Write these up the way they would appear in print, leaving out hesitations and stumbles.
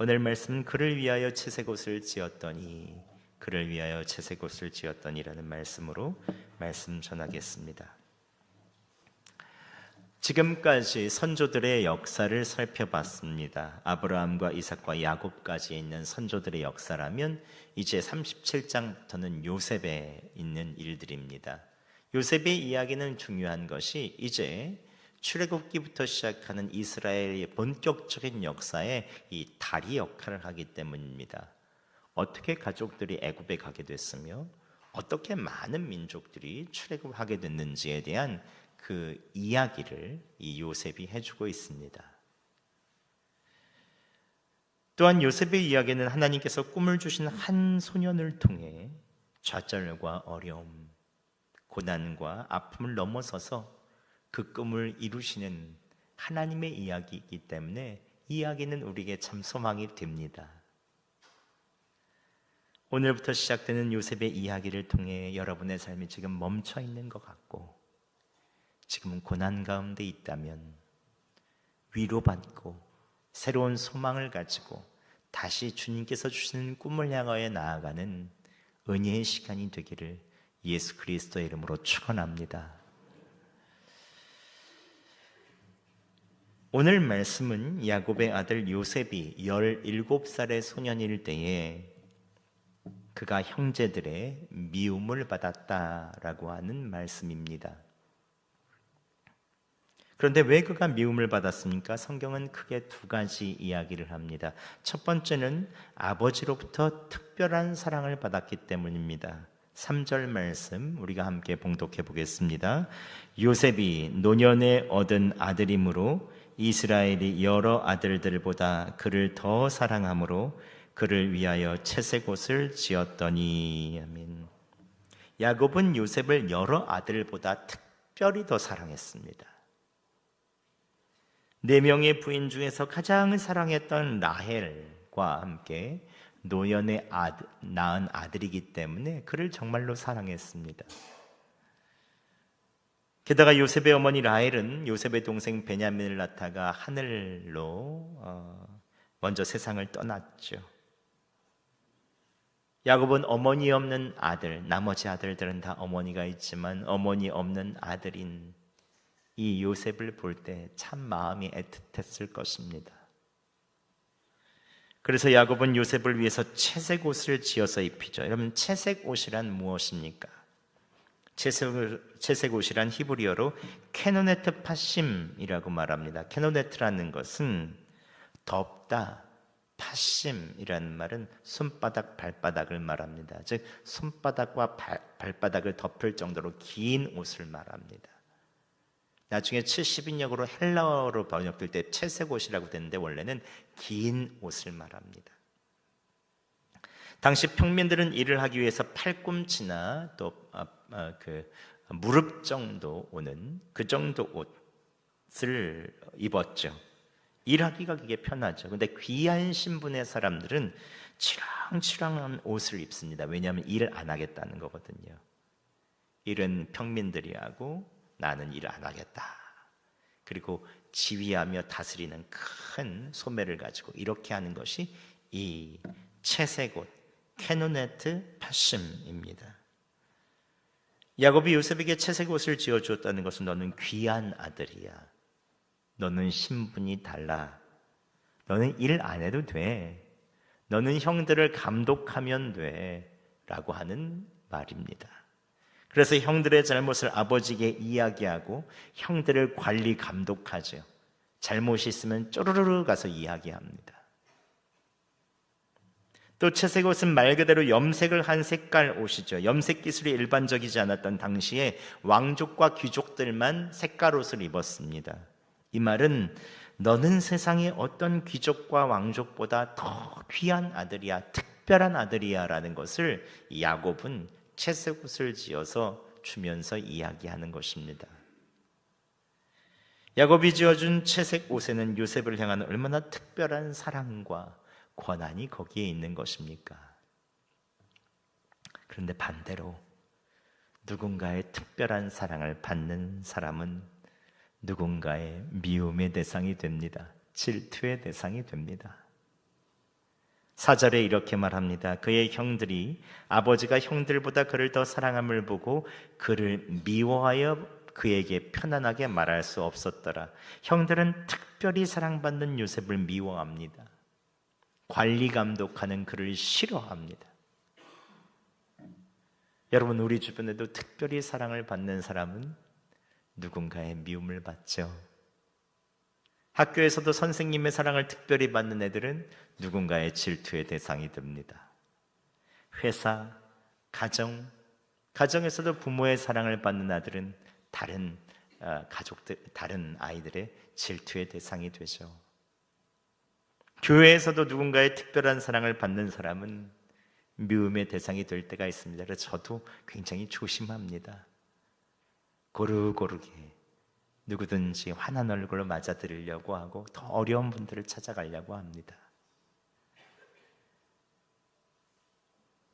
오늘 말씀은 그를 위하여 채색옷을 지었더니, 그를 위하여 채색옷을 지었더니라는 말씀으로 말씀 전하겠습니다. 지금까지 선조들의 역사를 살펴봤습니다. 아브라함과 이삭과 야곱까지 있는 선조들의 역사라면 이제 37장부터는 요셉에 있는 일들입니다. 요셉의 이야기는 중요한 것이 이제 출애굽기부터 시작하는 이스라엘의 본격적인 역사에 이 다리 역할을 하기 때문입니다. 어떻게 가족들이 애굽에 가게 됐으며 어떻게 많은 민족들이 출애굽하게 됐는지에 대한 그 이야기를 이 요셉이 해주고 있습니다. 또한 요셉의 이야기는 하나님께서 꿈을 주신 한 소년을 통해 좌절과 어려움, 고난과 아픔을 넘어서서 그 꿈을 이루시는 하나님의 이야기이기 때문에 이 이야기는 우리에게 참 소망이 됩니다. 오늘부터 시작되는 요셉의 이야기를 통해 여러분의 삶이 지금 멈춰 있는 것 같고 지금은 고난 가운데 있다면 위로받고 새로운 소망을 가지고 다시 주님께서 주시는 꿈을 향하여 나아가는 은혜의 시간이 되기를 예수 그리스도의 이름으로 축원합니다. 오늘 말씀은 야곱의 아들 요셉이 17살의 소년일 때에 그가 형제들의 미움을 받았다라고 하는 말씀입니다. 그런데 왜 그가 미움을 받았습니까? 성경은 크게 두 가지 이야기를 합니다. 첫 번째는 아버지로부터 특별한 사랑을 받았기 때문입니다. 3절 말씀 우리가 함께 봉독해 보겠습니다. 요셉이 노년에 얻은 아들이므로 이스라엘이 여러 아들들보다 그를 더 사랑함으로 그를 위하여 채색옷을 지었더니. 아멘. 야곱은 요셉을 여러 아들보다 특별히 더 사랑했습니다. 4명의 부인 중에서 가장 사랑했던 라헬과 함께 노년에 낳은 아들이기 때문에 그를 정말로 사랑했습니다. 게다가 요셉의 어머니 라헬은 요셉의 동생 베냐민을 낳다가 하늘로 먼저 세상을 떠났죠. 야곱은 어머니 없는 아들, 나머지 아들들은 다 어머니가 있지만 어머니 없는 아들인 이 요셉을 볼 때 참 마음이 애틋했을 것입니다. 그래서 야곱은 요셉을 위해서 채색 옷을 지어서 입히죠. 여러분, 채색 옷이란 무엇입니까? 채색 옷이란 히브리어로 케노네트 파심이라고 말합니다. 케노네트라는 것은 덥다, 파심이라는 말은 손바닥, 발바닥을 말합니다. 즉 손바닥과 발바닥을 덮을 정도로 긴 옷을 말합니다. 나중에 70인역으로 헬라어로 번역될 때 채색 옷이라고 되는데 원래는 긴 옷을 말합니다. 당시 평민들은 일을 하기 위해서 팔꿈치나 또 무릎 정도 오는 그 정도 옷을 입었죠. 일하기가 그게 편하죠. 근데 귀한 신분의 사람들은 치렁치렁한 옷을 입습니다. 왜냐하면 일을 안 하겠다는 거거든요. 일은 평민들이 하고 나는 일을 안 하겠다. 그리고 지휘하며 다스리는 큰 소매를 가지고 이렇게 하는 것이 이 채색 옷, 케노네트 파심입니다. 야곱이 요셉에게 채색 옷을 지어주었다는 것은 너는 귀한 아들이야. 너는 신분이 달라. 너는 일 안 해도 돼. 너는 형들을 감독하면 돼. 라고 하는 말입니다. 그래서 형들의 잘못을 아버지에게 이야기하고 형들을 관리 감독하죠. 잘못이 있으면 쪼르르 가서 이야기합니다. 또 채색 옷은 말 그대로 염색을 한 색깔 옷이죠. 염색 기술이 일반적이지 않았던 당시에 왕족과 귀족들만 색깔 옷을 입었습니다. 이 말은 너는 세상의 어떤 귀족과 왕족보다 더 귀한 아들이야, 특별한 아들이야 라는 것을 야곱은 채색 옷을 지어서 주면서 이야기하는 것입니다. 야곱이 지어준 채색 옷에는 요셉을 향한 얼마나 특별한 사랑과 권한이 거기에 있는 것입니까? 그런데 반대로 누군가의 특별한 사랑을 받는 사람은 누군가의 미움의 대상이 됩니다. 질투의 대상이 됩니다. 4절에 이렇게 말합니다. 그의 형들이 아버지가 형들보다 그를 더 사랑함을 보고 그를 미워하여 그에게 편안하게 말할 수 없었더라. 형들은 특별히 사랑받는 요셉을 미워합니다. 관리 감독하는 그를 싫어합니다. 여러분, 우리 주변에도 특별히 사랑을 받는 사람은 누군가의 미움을 받죠. 학교에서도 선생님의 사랑을 특별히 받는 애들은 누군가의 질투의 대상이 됩니다. 회사, 가정에서도 부모의 사랑을 받는 아들은 다른 다른 아이들의 질투의 대상이 되죠. 교회에서도 누군가의 특별한 사랑을 받는 사람은 미움의 대상이 될 때가 있습니다. 그래서 저도 굉장히 조심합니다. 고루고루게 누구든지 환한 얼굴로 맞아드리려고 하고 더 어려운 분들을 찾아가려고 합니다.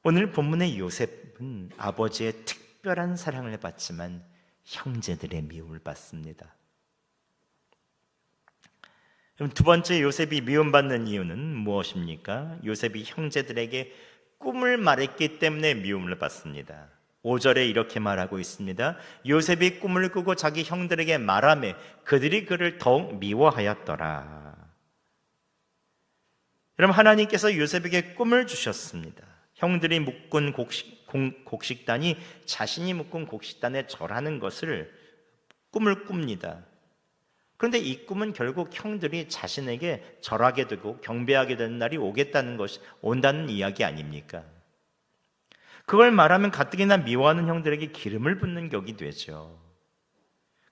오늘 본문의 요셉은 아버지의 특별한 사랑을 받지만 형제들의 미움을 받습니다. 그럼 두 번째 요셉이 미움받는 이유는 무엇입니까? 요셉이 형제들에게 꿈을 말했기 때문에 미움을 받습니다. 5절에 이렇게 말하고 있습니다. 요셉이 꿈을 꾸고 자기 형들에게 말하매 그들이 그를 더욱 미워하였더라. 그럼 하나님께서 요셉에게 꿈을 주셨습니다. 형들이 묶은 곡식단이 자신이 묶은 곡식단에 절하는 것을 꿈을 꿉니다. 그런데 이 꿈은 결국 형들이 자신에게 절하게 되고 경배하게 되는 날이 온다는 이야기 아닙니까? 그걸 말하면 가뜩이나 미워하는 형들에게 기름을 붓는 격이 되죠.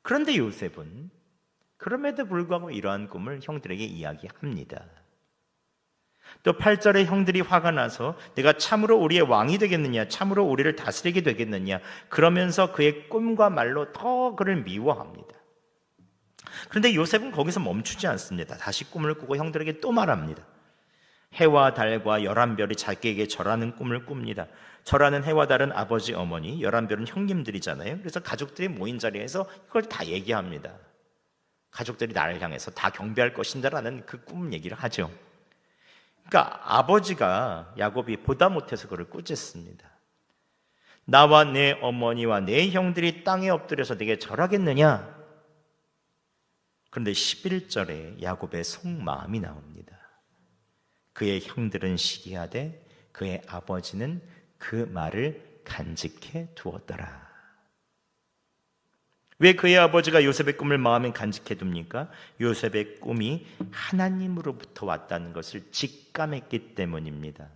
그런데 요셉은 그럼에도 불구하고 이러한 꿈을 형들에게 이야기합니다. 또 8절에 형들이 화가 나서 내가 참으로 우리의 왕이 되겠느냐, 참으로 우리를 다스리게 되겠느냐, 그러면서 그의 꿈과 말로 더 그를 미워합니다. 그런데 요셉은 거기서 멈추지 않습니다. 다시 꿈을 꾸고 형들에게 또 말합니다. 해와 달과 11별이 자기에게 절하는 꿈을 꿉니다. 절하는 해와 달은 아버지, 어머니, 11별은 형님들이잖아요. 그래서 가족들이 모인 자리에서 이걸 다 얘기합니다. 가족들이 나를 향해서 다 경배할 것인다라는 그 꿈 얘기를 하죠. 그러니까 아버지가 야곱이 보다 못해서 그를 꾸짖습니다. 나와 내 어머니와 내 형들이 땅에 엎드려서 내게 절하겠느냐? 그런데 11절에 야곱의 속마음이 나옵니다. 그의 형들은 시기하되 그의 아버지는 그 말을 간직해 두었더라. 왜 그의 아버지가 요셉의 꿈을 마음에 간직해 둡니까? 요셉의 꿈이 하나님으로부터 왔다는 것을 직감했기 때문입니다.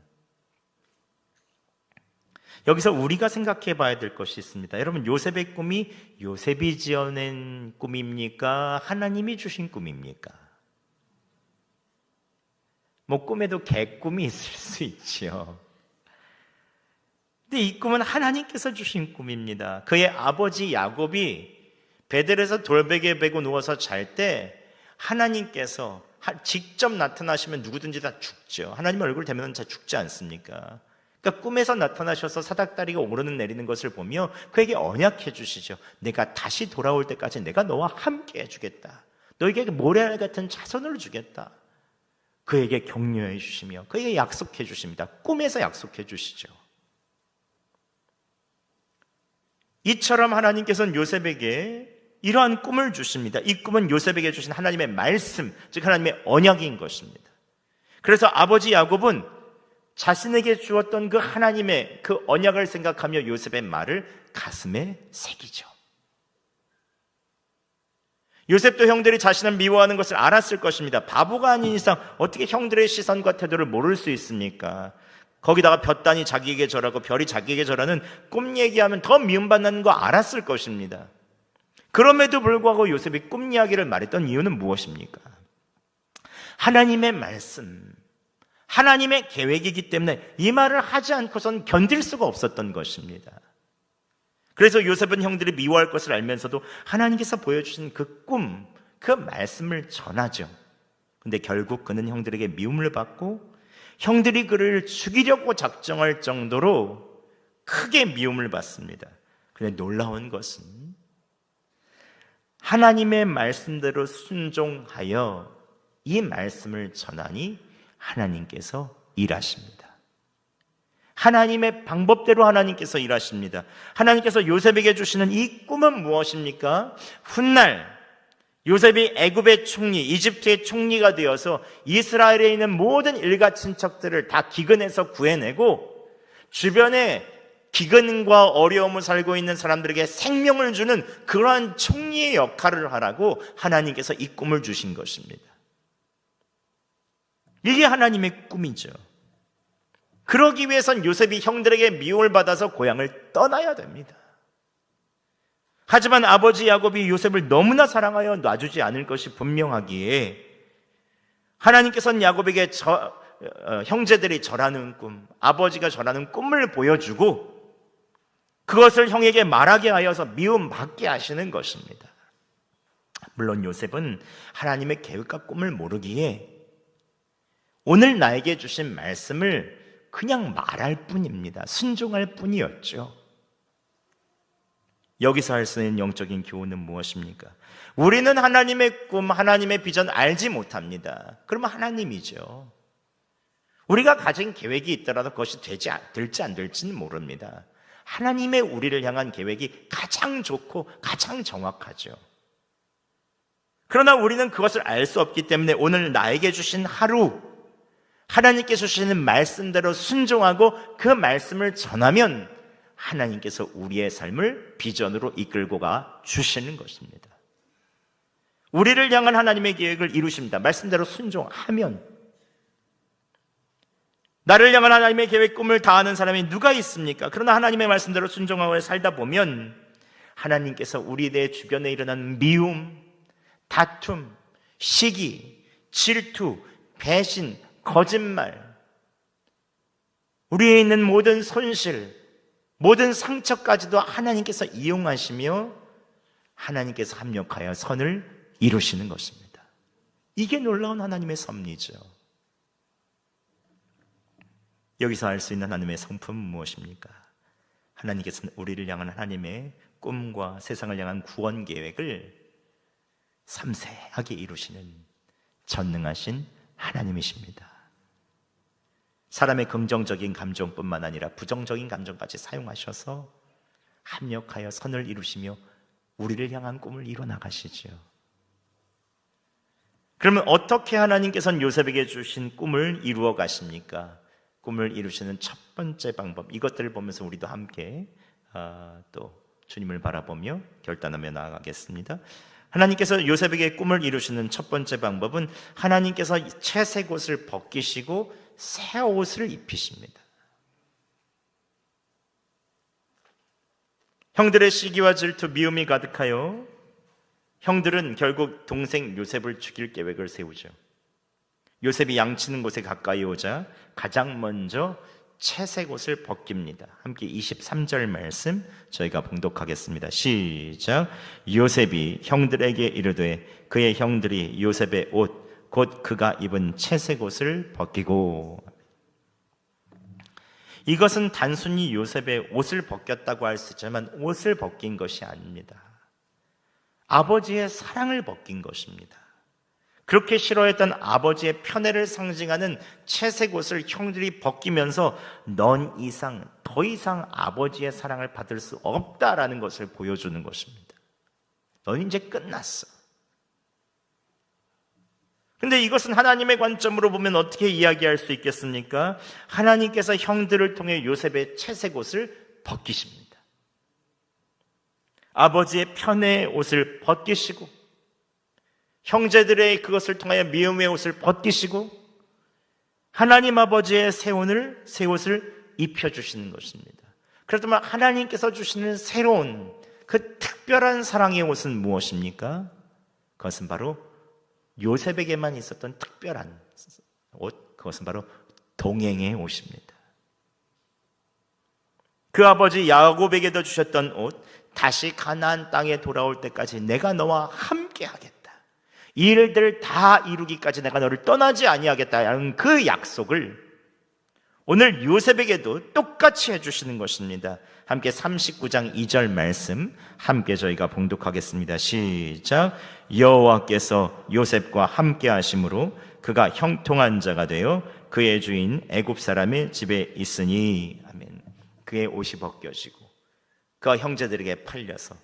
여기서 우리가 생각해 봐야 될 것이 있습니다. 여러분, 요셉의 꿈이 요셉이 지어낸 꿈입니까? 하나님이 주신 꿈입니까? 꿈에도 개꿈이 있을 수 있죠. 근데 이 꿈은 하나님께서 주신 꿈입니다. 그의 아버지 야곱이 베델에서 돌베개 베고 누워서 잘 때 하나님께서 직접 나타나시면 누구든지 다 죽죠. 하나님 얼굴 대면 다 죽지 않습니까? 그러니까 꿈에서 나타나셔서 사닥다리가 오르는 내리는 것을 보며 그에게 언약해 주시죠. 내가 다시 돌아올 때까지 내가 너와 함께 해주겠다. 너에게 모래알 같은 자손을 주겠다. 그에게 격려해 주시며 그에게 약속해 주십니다. 꿈에서 약속해 주시죠. 이처럼 하나님께서는 요셉에게 이러한 꿈을 주십니다. 이 꿈은 요셉에게 주신 하나님의 말씀, 즉 하나님의 언약인 것입니다. 그래서 아버지 야곱은 자신에게 주었던 그 하나님의 그 언약을 생각하며 요셉의 말을 가슴에 새기죠. 요셉도 형들이 자신을 미워하는 것을 알았을 것입니다. 바보가 아닌 이상 어떻게 형들의 시선과 태도를 모를 수 있습니까? 거기다가 볕단이 자기에게 절하고 별이 자기에게 절하는 꿈 얘기하면 더 미움받는 거 알았을 것입니다. 그럼에도 불구하고 요셉이 꿈 이야기를 말했던 이유는 무엇입니까? 하나님의 말씀, 하나님의 계획이기 때문에 이 말을 하지 않고선 견딜 수가 없었던 것입니다. 그래서 요셉은 형들이 미워할 것을 알면서도 하나님께서 보여주신 그 꿈, 그 말씀을 전하죠. 근데 결국 그는 형들에게 미움을 받고 형들이 그를 죽이려고 작정할 정도로 크게 미움을 받습니다. 그런데 놀라운 것은 하나님의 말씀대로 순종하여 이 말씀을 전하니 하나님께서 일하십니다. 하나님의 방법대로 하나님께서 일하십니다. 하나님께서 요셉에게 주시는 이 꿈은 무엇입니까? 훗날 요셉이 애굽의 총리, 이집트의 총리가 되어서 이스라엘에 있는 모든 일가 친척들을 다 기근에서 구해내고 주변에 기근과 어려움을 살고 있는 사람들에게 생명을 주는 그러한 총리의 역할을 하라고 하나님께서 이 꿈을 주신 것입니다. 이게 하나님의 꿈이죠. 그러기 위해선 요셉이 형들에게 미움을 받아서 고향을 떠나야 됩니다. 하지만 아버지 야곱이 요셉을 너무나 사랑하여 놔주지 않을 것이 분명하기에 하나님께서는 야곱에게 형제들이 절하는 꿈, 아버지가 절하는 꿈을 보여주고 그것을 형에게 말하게 하여서 미움받게 하시는 것입니다. 물론 요셉은 하나님의 계획과 꿈을 모르기에 오늘 나에게 주신 말씀을 그냥 말할 뿐입니다. 순종할 뿐이었죠. 여기서 할 수 있는 영적인 교훈은 무엇입니까? 우리는 하나님의 꿈, 하나님의 비전 알지 못합니다. 그러면 하나님이죠. 우리가 가진 계획이 있더라도 그것이 될지 안 될지는 모릅니다. 하나님의 우리를 향한 계획이 가장 좋고 가장 정확하죠. 그러나 우리는 그것을 알 수 없기 때문에 오늘 나에게 주신 하루, 하나님께서 주시는 말씀대로 순종하고 그 말씀을 전하면 하나님께서 우리의 삶을 비전으로 이끌고 가 주시는 것입니다. 우리를 향한 하나님의 계획을 이루십니다. 말씀대로 순종하면. 나를 향한 하나님의 계획, 꿈을 다하는 사람이 누가 있습니까? 그러나 하나님의 말씀대로 순종하고 살다 보면 하나님께서 우리 내 주변에 일어나는 미움, 다툼, 시기, 질투, 배신, 거짓말, 우리에 있는 모든 손실, 모든 상처까지도 하나님께서 이용하시며 하나님께서 합력하여 선을 이루시는 것입니다. 이게 놀라운 하나님의 섭리죠. 여기서 알 수 있는 하나님의 성품은 무엇입니까? 하나님께서는 우리를 향한 하나님의 꿈과 세상을 향한 구원 계획을 섬세하게 이루시는 전능하신 하나님이십니다. 사람의 긍정적인 감정뿐만 아니라 부정적인 감정까지 사용하셔서 합력하여 선을 이루시며 우리를 향한 꿈을 이뤄나가시죠. 그러면 어떻게 하나님께서는 요셉에게 주신 꿈을 이루어 가십니까? 꿈을 이루시는 첫 번째 방법, 이것들을 보면서 우리도 함께 또 주님을 바라보며 결단하며 나아가겠습니다. 하나님께서 요셉에게 꿈을 이루시는 첫 번째 방법은 하나님께서 채색 옷을 벗기시고 새 옷을 입히십니다. 형들의 시기와 질투, 미움이 가득하여 형들은 결국 동생 요셉을 죽일 계획을 세우죠. 요셉이 양치는 곳에 가까이 오자 가장 먼저 채색 옷을 벗깁니다. 함께 23절 말씀 저희가 봉독하겠습니다. 시작. 요셉이 형들에게 이르되 그의 형들이 요셉의 옷 곧 그가 입은 채색 옷을 벗기고. 이것은 단순히 요셉의 옷을 벗겼다고 할 수 있지만 옷을 벗긴 것이 아닙니다. 아버지의 사랑을 벗긴 것입니다. 그렇게 싫어했던 아버지의 편애를 상징하는 채색 옷을 형들이 벗기면서 넌 더 이상 아버지의 사랑을 받을 수 없다라는 것을 보여주는 것입니다. 넌 이제 끝났어. 근데 이것은 하나님의 관점으로 보면 어떻게 이야기할 수 있겠습니까? 하나님께서 형들을 통해 요셉의 채색 옷을 벗기십니다. 아버지의 편애의 옷을 벗기시고 형제들의 그것을 통하여 미움의 옷을 벗기시고 하나님 아버지의 새 옷을 입혀주시는 것입니다. 그렇다면 하나님께서 주시는 새로운 그 특별한 사랑의 옷은 무엇입니까? 그것은 바로 요셉에게만 있었던 특별한 옷, 그것은 바로 동행의 옷입니다. 그 아버지 야곱에게도 주셨던 옷, 다시 가나안 땅에 돌아올 때까지 내가 너와 함께 하겠다. 이 일들을 다 이루기까지 내가 너를 떠나지 아니하겠다는 그 약속을 오늘 요셉에게도 똑같이 해주시는 것입니다. 함께 39장 2절 말씀 함께 저희가 봉독하겠습니다. 시작. 여호와께서 요셉과 함께 하심으로 그가 형통한 자가 되어 그의 주인 애굽 사람의 집에 있으니. 아멘. 그의 옷이 벗겨지고 그가 형제들에게 팔려서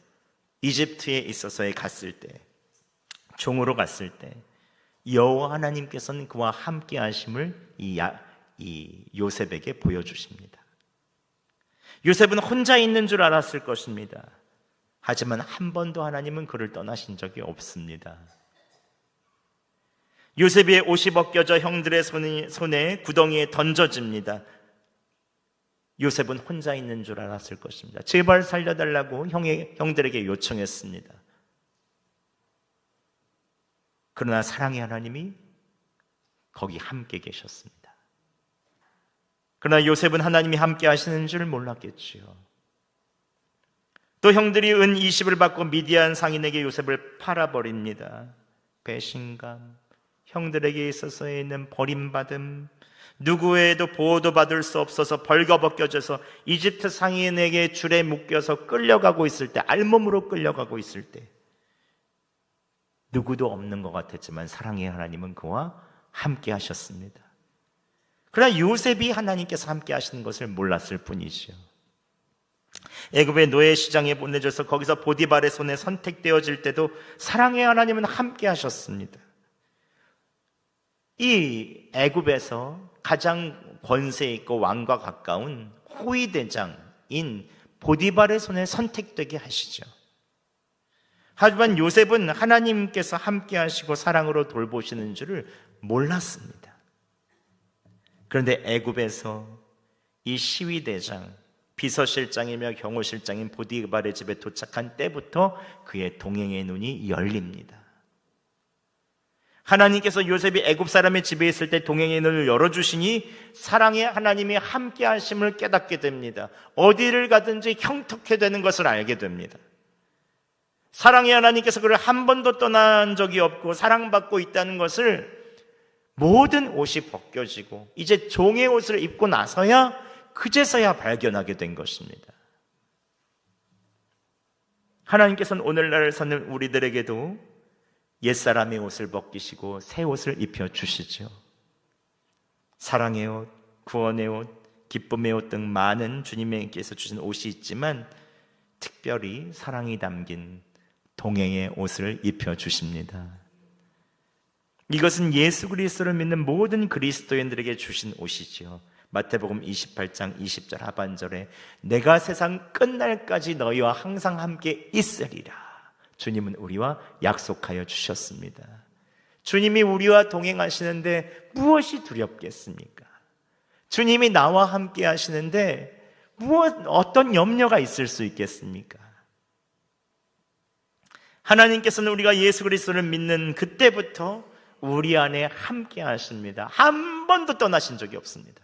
이집트에 있어서에 갔을 때, 종으로 갔을 때 여호와 하나님께서는 그와 함께 하심을 이 요셉에게 보여주십니다. 요셉은 혼자 있는 줄 알았을 것입니다. 하지만 한 번도 하나님은 그를 떠나신 적이 없습니다. 요셉의 옷이 벗겨져 형들의 손에 구덩이에 던져집니다. 요셉은 혼자 있는 줄 알았을 것입니다. 제발 살려달라고 형들에게 요청했습니다. 그러나 사랑의 하나님이 거기 함께 계셨습니다. 그러나 요셉은 하나님이 함께 하시는 줄 몰랐겠지요. 또 형들이 은 20을 받고 미디안 상인에게 요셉을 팔아버립니다. 배신감, 형들에게 있어서 있는 버림받음, 누구에도 보호도 받을 수 없어서 벌거벗겨져서 이집트 상인에게 줄에 묶여서 끌려가고 있을 때, 알몸으로 끌려가고 있을 때 누구도 없는 것 같았지만 사랑의 하나님은 그와 함께 하셨습니다. 그러나 요셉이 하나님께서 함께 하시는 것을 몰랐을 뿐이죠. 애굽의 노예 시장에 보내져서 거기서 보디발의 손에 선택되어질 때도 사랑의 하나님은 함께 하셨습니다. 이 애굽에서 가장 권세 있고 왕과 가까운 호위 대장인 보디발의 손에 선택되게 하시죠. 하지만 요셉은 하나님께서 함께 하시고 사랑으로 돌보시는 줄을 몰랐습니다. 그런데 애굽에서 이 시위대장, 비서실장이며 경호실장인 보디발의 집에 도착한 때부터 그의 동행의 눈이 열립니다. 하나님께서 요셉이 애굽 사람의 집에 있을 때 동행의 눈을 열어주시니 사랑의 하나님이 함께 하심을 깨닫게 됩니다. 어디를 가든지 형통케 되는 것을 알게 됩니다. 사랑의 하나님께서 그를 한 번도 떠난 적이 없고 사랑받고 있다는 것을 모든 옷이 벗겨지고 이제 종의 옷을 입고 나서야 그제서야 발견하게 된 것입니다. 하나님께서는 오늘날 사는 우리들에게도 옛사람의 옷을 벗기시고 새 옷을 입혀주시죠. 사랑의 옷, 구원의 옷, 기쁨의 옷 등 많은 주님께서 주신 옷이 있지만 특별히 사랑이 담긴 동행의 옷을 입혀주십니다. 이것은 예수 그리스도를 믿는 모든 그리스도인들에게 주신 옷이지요. 마태복음 28장 20절 하반절에 내가 세상 끝날까지 너희와 항상 함께 있으리라. 주님은 우리와 약속하여 주셨습니다. 주님이 우리와 동행하시는데 무엇이 두렵겠습니까? 주님이 나와 함께 하시는데 어떤 염려가 있을 수 있겠습니까? 하나님께서는 우리가 예수 그리스도를 믿는 그때부터 우리 안에 함께 하십니다. 한 번도 떠나신 적이 없습니다.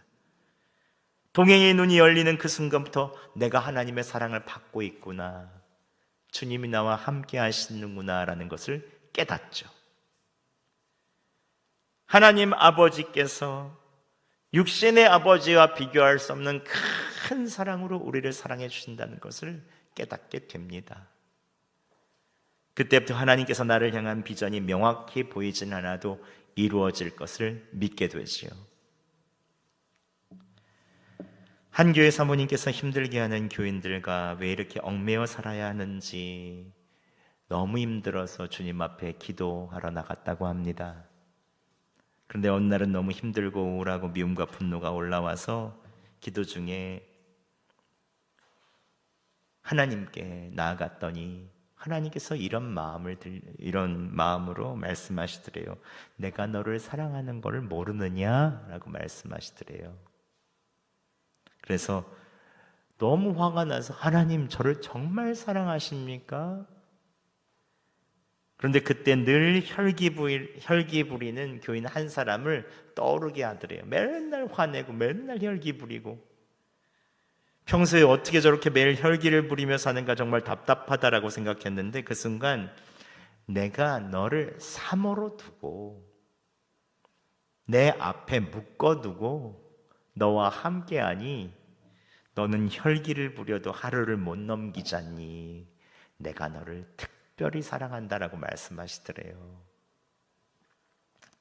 동행의 눈이 열리는 그 순간부터 내가 하나님의 사랑을 받고 있구나, 주님이 나와 함께 하시는구나 라는 것을 깨닫죠. 하나님 아버지께서 육신의 아버지와 비교할 수 없는 큰 사랑으로 우리를 사랑해 주신다는 것을 깨닫게 됩니다. 그때부터 하나님께서 나를 향한 비전이 명확히 보이진 않아도 이루어질 것을 믿게 되지요. 한 교회 사모님께서 힘들게 하는 교인들과 왜 이렇게 얽매여 살아야 하는지 너무 힘들어서 주님 앞에 기도하러 나갔다고 합니다. 그런데 어느 날은 너무 힘들고 우울하고 미움과 분노가 올라와서 기도 중에 하나님께 나아갔더니 하나님께서 이런 마음으로 말씀하시더래요. 내가 너를 사랑하는 걸 모르느냐라고 말씀하시더래요. 그래서 너무 화가 나서 하나님 저를 정말 사랑하십니까? 그런데 그때 늘 혈기 부리는 교인 한 사람을 떠오르게 하더래요. 맨날 화내고 맨날 혈기 부리고 평소에 어떻게 저렇게 매일 혈기를 부리며 사는가 정말 답답하다라고 생각했는데 그 순간 내가 너를 사모로 두고 내 앞에 묶어두고 너와 함께하니 너는 혈기를 부려도 하루를 못 넘기잖니. 내가 너를 특별히 사랑한다라고 말씀하시더래요.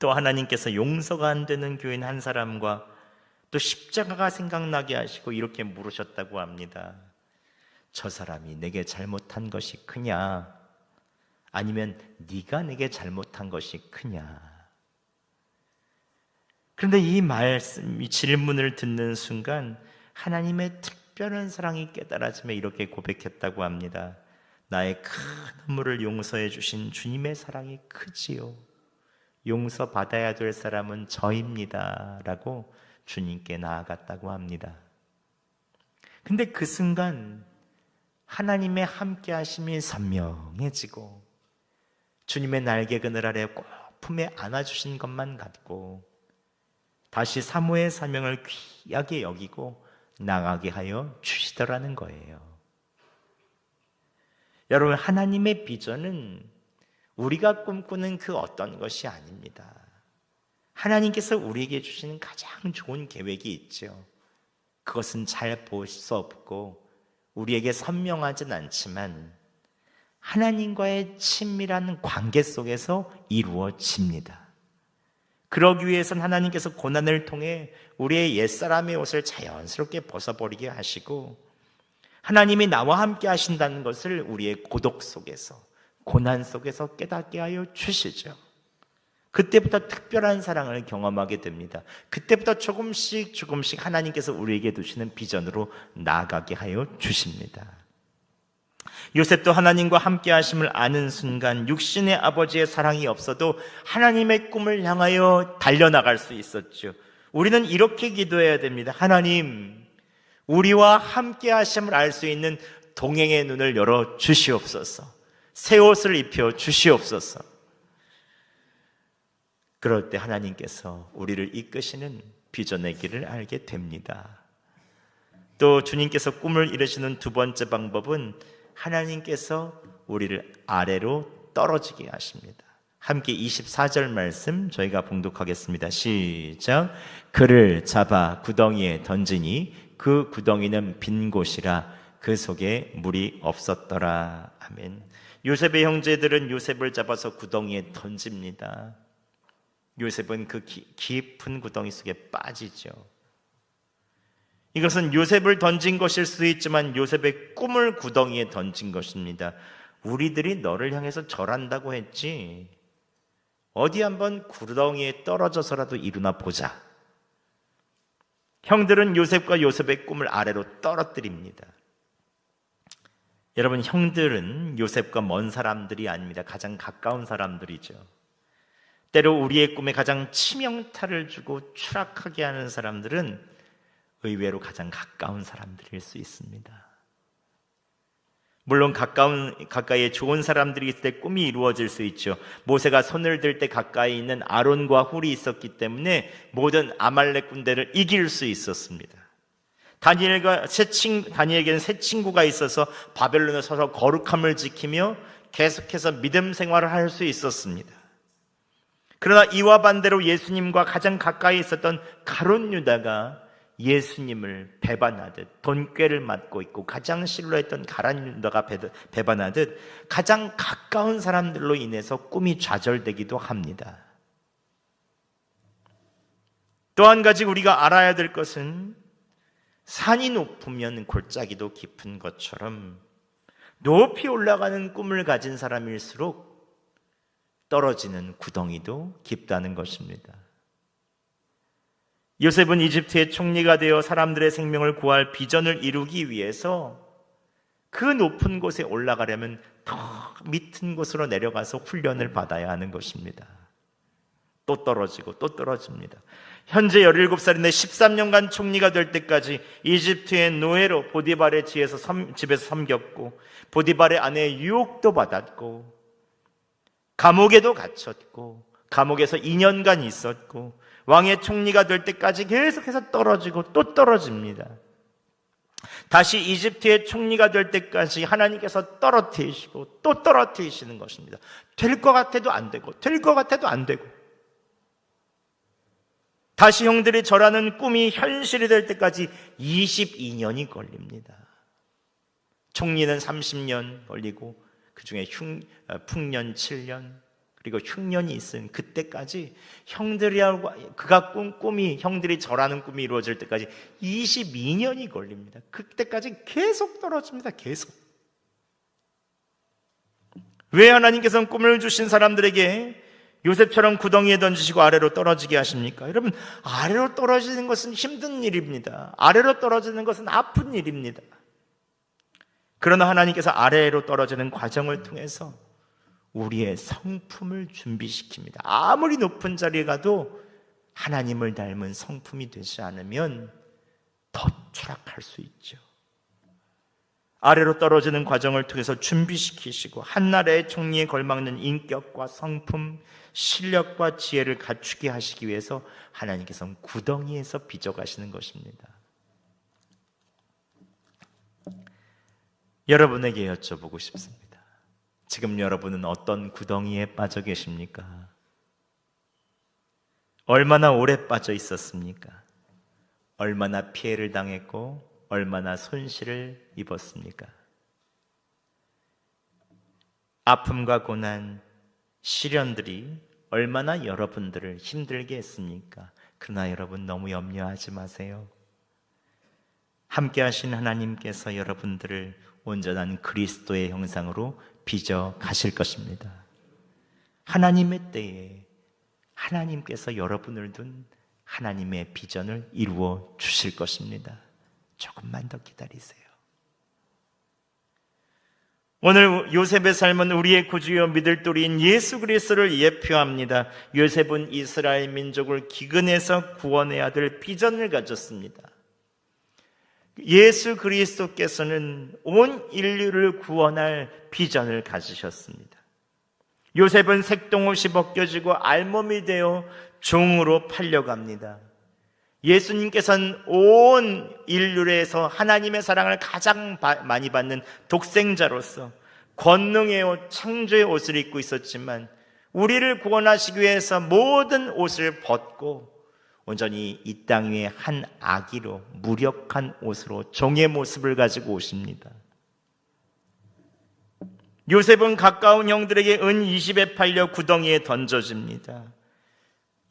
또 하나님께서 용서가 안 되는 교인 한 사람과 또 십자가가 생각나게 하시고 이렇게 물으셨다고 합니다. 저 사람이 내게 잘못한 것이 크냐? 아니면 네가 내게 잘못한 것이 크냐? 그런데 이 말씀, 이 질문을 듣는 순간 하나님의 특별한 사랑이 깨달아지며 이렇게 고백했다고 합니다. 나의 큰 허물을 용서해 주신 주님의 사랑이 크지요. 용서받아야 될 사람은 저입니다 라고 주님께 나아갔다고 합니다. 근데 그 순간 하나님의 함께 하심이 선명해지고 주님의 날개 그늘 아래 꼭 품에 안아주신 것만 같고 다시 사모의 사명을 귀하게 여기고 나가게 하여 주시더라는 거예요. 여러분, 하나님의 비전은 우리가 꿈꾸는 그 어떤 것이 아닙니다. 하나님께서 우리에게 주시는 가장 좋은 계획이 있죠. 그것은 잘 볼 수 없고 우리에게 선명하진 않지만 하나님과의 친밀한 관계 속에서 이루어집니다. 그러기 위해서는 하나님께서 고난을 통해 우리의 옛사람의 옷을 자연스럽게 벗어버리게 하시고 하나님이 나와 함께 하신다는 것을 우리의 고독 속에서, 고난 속에서 깨닫게 하여 주시죠. 그때부터 특별한 사랑을 경험하게 됩니다. 그때부터 조금씩 하나님께서 우리에게 두시는 비전으로 나아가게 하여 주십니다. 요셉도 하나님과 함께 하심을 아는 순간 육신의 아버지의 사랑이 없어도 하나님의 꿈을 향하여 달려나갈 수 있었죠. 우리는 이렇게 기도해야 됩니다. 하나님, 우리와 함께 하심을 알 수 있는 동행의 눈을 열어 주시옵소서. 새 옷을 입혀 주시옵소서. 그럴 때 하나님께서 우리를 이끄시는 비전의 길을 알게 됩니다. 또 주님께서 꿈을 이루시는 두 번째 방법은 하나님께서 우리를 아래로 떨어지게 하십니다. 함께 24절 말씀 저희가 봉독하겠습니다. 시작. 그를 잡아 구덩이에 던지니 그 구덩이는 빈 곳이라 그 속에 물이 없었더라. 아멘. 요셉의 형제들은 요셉을 잡아서 구덩이에 던집니다. 요셉은 그 깊은 구덩이 속에 빠지죠. 이것은 요셉을 던진 것일 수도 있지만 요셉의 꿈을 구덩이에 던진 것입니다. 우리들이 너를 향해서 절한다고 했지 어디 한번 구덩이에 떨어져서라도 일어나 보자. 형들은 요셉과 요셉의 꿈을 아래로 떨어뜨립니다. 여러분, 형들은 요셉과 먼 사람들이 아닙니다. 가장 가까운 사람들이죠. 때로 우리의 꿈에 가장 치명타를 주고 추락하게 하는 사람들은 의외로 가장 가까운 사람들일 수 있습니다. 물론 가까이에 좋은 사람들이 있을 때 꿈이 이루어질 수 있죠. 모세가 손을 들 때 가까이 있는 아론과 훌이 있었기 때문에 모든 아말렉 군대를 이길 수 있었습니다. 다니엘에게는 새 친구가 있어서 바벨론에 서서 거룩함을 지키며 계속해서 믿음 생활을 할 수 있었습니다. 그러나 이와 반대로 예수님과 가장 가까이 있었던 가룟 유다가 예수님을 배반하듯 돈꾀를 맡고 있고 가장 신뢰했던 가룟 유다가 배반하듯 가장 가까운 사람들로 인해서 꿈이 좌절되기도 합니다. 또 한 가지 우리가 알아야 될 것은 산이 높으면 골짜기도 깊은 것처럼 높이 올라가는 꿈을 가진 사람일수록 떨어지는 구덩이도 깊다는 것입니다. 요셉은 이집트의 총리가 되어 사람들의 생명을 구할 비전을 이루기 위해서 그 높은 곳에 올라가려면 더 밑은 곳으로 내려가서 훈련을 받아야 하는 것입니다. 또 떨어지고 또 떨어집니다. 현재 17살인데 13년간 총리가 될 때까지 이집트의 노예로 보디발의 집에서 섬겼고 보디발의 아내의 유혹도 받았고 감옥에도 갇혔고 감옥에서 2년간 있었고 왕의 총리가 될 때까지 계속해서 떨어지고 또 떨어집니다. 다시 이집트의 총리가 될 때까지 하나님께서 떨어뜨리시고 또 떨어뜨리시는 것입니다. 될 것 같아도 안 되고 될 것 같아도 안 되고 다시 형들이 절하는 꿈이 현실이 될 때까지 22년이 걸립니다. 총리는 30년 걸리고 그 중에 풍년 7년, 그리고 흉년이 있은 그때까지 형들이하고 그가 꾼 꿈이, 형들이 절하는 꿈이 이루어질 때까지 22년이 걸립니다. 그때까지 계속 떨어집니다. 계속. 왜 하나님께서는 꿈을 주신 사람들에게 요셉처럼 구덩이에 던지시고 아래로 떨어지게 하십니까? 여러분, 아래로 떨어지는 것은 힘든 일입니다. 아래로 떨어지는 것은 아픈 일입니다. 그러나 하나님께서 아래로 떨어지는 과정을 통해서 우리의 성품을 준비시킵니다. 아무리 높은 자리에 가도 하나님을 닮은 성품이 되지 않으면 더 추락할 수 있죠. 아래로 떨어지는 과정을 통해서 준비시키시고 한나라의 총리에 걸맞는 인격과 성품, 실력과 지혜를 갖추게 하시기 위해서 하나님께서는 구덩이에서 빚어가시는 것입니다. 여러분에게 여쭤보고 싶습니다. 지금 여러분은 어떤 구덩이에 빠져 계십니까? 얼마나 오래 빠져 있었습니까? 얼마나 피해를 당했고 얼마나 손실을 입었습니까? 아픔과 고난, 시련들이 얼마나 여러분들을 힘들게 했습니까? 그러나 여러분 너무 염려하지 마세요. 함께 하신 하나님께서 여러분들을 온전한 그리스도의 형상으로 빚어 가실 것입니다. 하나님의 때에 하나님께서 여러분을 둔 하나님의 비전을 이루어 주실 것입니다. 조금만 더 기다리세요. 오늘 요셉의 삶은 우리의 구주요 믿을도리인 예수 그리스도를 예표합니다. 요셉은 이스라엘 민족을 기근에서 구원해야 될 비전을 가졌습니다. 예수 그리스도께서는 온 인류를 구원할 비전을 가지셨습니다. 요셉은 색동옷이 벗겨지고 알몸이 되어 종으로 팔려갑니다. 예수님께서는 온 인류에서 하나님의 사랑을 가장 많이 받는 독생자로서 권능의 옷, 창조의 옷을 입고 있었지만 우리를 구원하시기 위해서 모든 옷을 벗고 온전히 이 땅 위에 한 아기로 무력한 옷으로 종의 모습을 가지고 오십니다. 요셉은 가까운 형들에게 은 20에 팔려 구덩이에 던져집니다.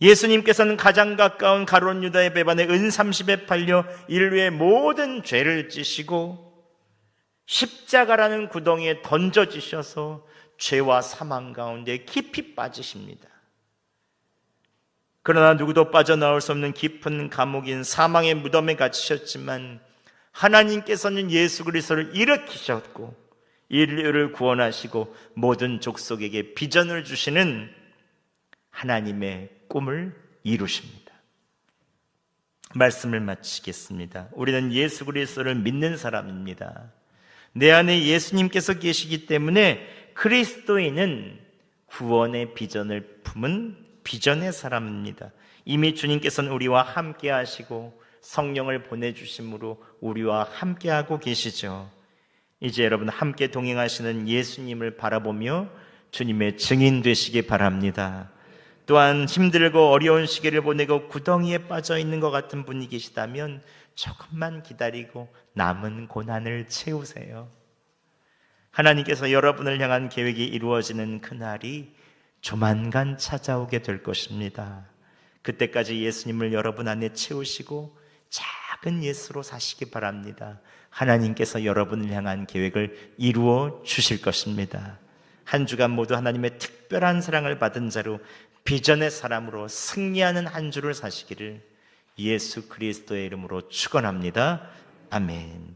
예수님께서는 가장 가까운 가룟 유다의 배반에 은 30에 팔려 인류의 모든 죄를 지시고 십자가라는 구덩이에 던져지셔서 죄와 사망 가운데 깊이 빠지십니다. 그러나 누구도 빠져나올 수 없는 깊은 감옥인 사망의 무덤에 갇히셨지만 하나님께서는 예수 그리스도를 일으키셨고 인류를 구원하시고 모든 족속에게 비전을 주시는 하나님의 꿈을 이루십니다. 말씀을 마치겠습니다. 우리는 예수 그리스도를 믿는 사람입니다. 내 안에 예수님께서 계시기 때문에 그리스도인은 구원의 비전을 품은 비전의 사람입니다. 이미 주님께서는 우리와 함께 하시고 성령을 보내주심으로 우리와 함께하고 계시죠. 이제 여러분 함께 동행하시는 예수님을 바라보며 주님의 증인 되시기 바랍니다. 또한 힘들고 어려운 시기를 보내고 구덩이에 빠져 있는 것 같은 분이 계시다면 조금만 기다리고 남은 고난을 채우세요. 하나님께서 여러분을 향한 계획이 이루어지는 그날이 조만간 찾아오게 될 것입니다. 그때까지 예수님을 여러분 안에 채우시고 작은 예수로 사시기 바랍니다. 하나님께서 여러분을 향한 계획을 이루어 주실 것입니다. 한 주간 모두 하나님의 특별한 사랑을 받은 자로 비전의 사람으로 승리하는 한 주를 사시기를 예수 그리스도의 이름으로 축원합니다. 아멘.